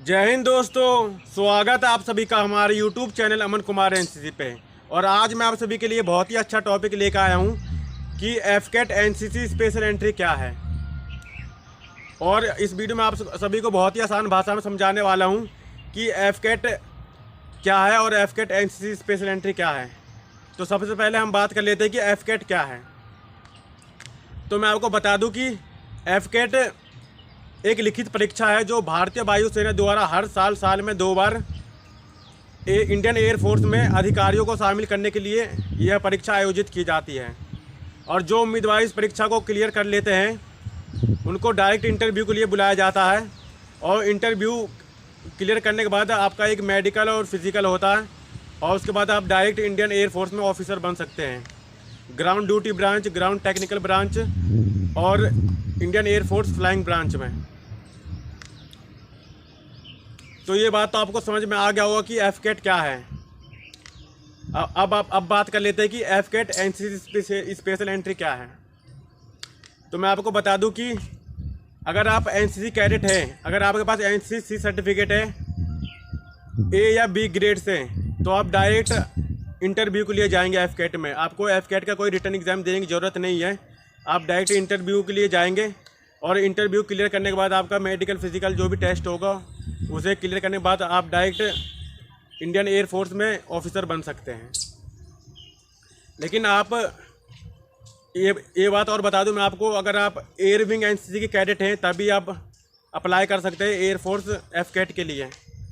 जय हिंद दोस्तों, स्वागत है आप सभी का हमारे YouTube channel Aman Kumar NCC पे। और आज मैं आप सभी के लिए बहुत ही अच्छा टॉपिक लेकर आया हूँ कि एफकेट एनसीसी स्पेशल एंट्री क्या है। और इस वीडियो में आप सभी को बहुत ही आसान भाषा में समझाने वाला हूँ कि एफकेट क्या है और एफकेट एनसीसी स्पेशल एंट्री क्या है। तो सबसे पहले हम बात कर लेते हैं कि एफकेट क्या है। तो मैं आपको बता दूँ कि एफकेट एक लिखित परीक्षा है जो भारतीय वायुसेना द्वारा हर साल में 2 बार इंडियन एयरफोर्स में अधिकारियों को शामिल करने के लिए यह परीक्षा आयोजित की जाती है। और जो उम्मीदवार इस परीक्षा को क्लियर कर लेते हैं उनको डायरेक्ट इंटरव्यू के लिए बुलाया जाता है। और इंटरव्यू क्लियर करने के बाद आपका एक मेडिकल और फिजिकल होता है और उसके बाद आप डायरेक्ट इंडियन एयरफोर्स में ऑफिसर बन सकते हैं। Ground duty branch, ground technical branch और इंडियन एयरफोर्स फ्लाइंग ब्रांच में। तो ये बात तो आपको समझ में आ गया होगा कि एफकेट क्या है। अब बात कर लेते हैं कि एफकेट एनसीसी स्पेशल एंट्री क्या है। तो मैं आपको बता दूं कि अगर आप एनसीसी कैडेट हैं, अगर आपके पास एनसीसी सर्टिफिकेट है ए या बी ग्रेड से, तो आप डायरेक्ट इंटरव्यू के लिए जाएंगे एफकेट में। आपको एफकेट का कोई रिटर्न एग्ज़ाम देने की ज़रूरत नहीं है, आप डायरेक्ट इंटरव्यू के लिए जाएंगे। और इंटरव्यू क्लियर करने के बाद आपका मेडिकल फिजिकल जो भी टेस्ट होगा उसे क्लियर करने के बाद आप डायरेक्ट इंडियन एयरफोर्स में ऑफिसर बन सकते हैं। लेकिन आप ये बात और बता दूं मैं आपको, अगर आप एयर विंग एनसीसी के कैडेट हैं तभी आप अप्लाई कर सकते हैं एयरफोर्स एफकेट के लिए,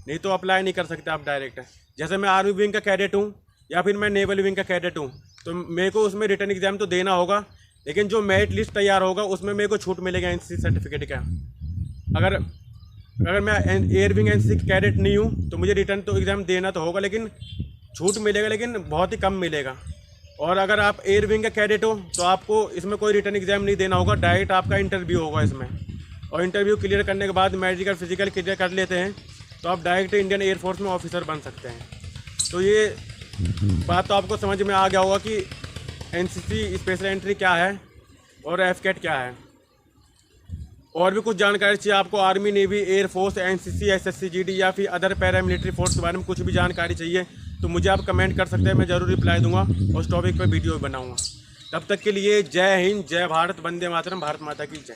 नहीं तो अप्लाई नहीं कर सकते आप डायरेक्ट। जैसे मैं आर्मी विंग का कैडेट हूँ या फिर मैं नेवल विंग का कैडेट हूँ, तो मेरे को उसमें रिटर्न एग्ज़ाम तो देना होगा, लेकिन जो मेरिट लिस्ट तैयार होगा उसमें मेरे को छूट मिलेगा एनसीसी सर्टिफिकेट का। अगर मैं एयर विंग एनसीसी कैडेट नहीं हूँ तो मुझे रिटर्न तो एग्ज़ाम देना तो होगा, लेकिन छूट मिलेगा, लेकिन बहुत ही कम मिलेगा। और अगर आप एयर विंग का कैडेट हो तो आपको इसमें कोई रिटर्न एग्ज़ाम नहीं देना होगा, डायरेक्ट आपका इंटरव्यू होगा इसमें। और इंटरव्यू क्लियर करने के बाद मेडिकल फिजिकल क्लियर कर लेते हैं तो आप डायरेक्ट इंडियन एयरफोर्स में ऑफिसर बन सकते हैं। तो ये बात तो आपको समझ में आ गया होगा कि एनसीसी स्पेशल एंट्री क्या है और एफकेट क्या है। और भी कुछ जानकारी चाहिए आपको army, navy, air force, NCC, SSC, GD या फिर अदर पैरामिलिट्री फोर्स के बारे में कुछ भी जानकारी चाहिए तो मुझे आप कमेंट कर सकते हैं, मैं ज़रूर रिप्लाई दूंगा और उस टॉपिक पर वीडियो बनाऊंगा। तब तक के लिए जय हिंद, जय भारत, वंदे मातरम, भारत माता की जय।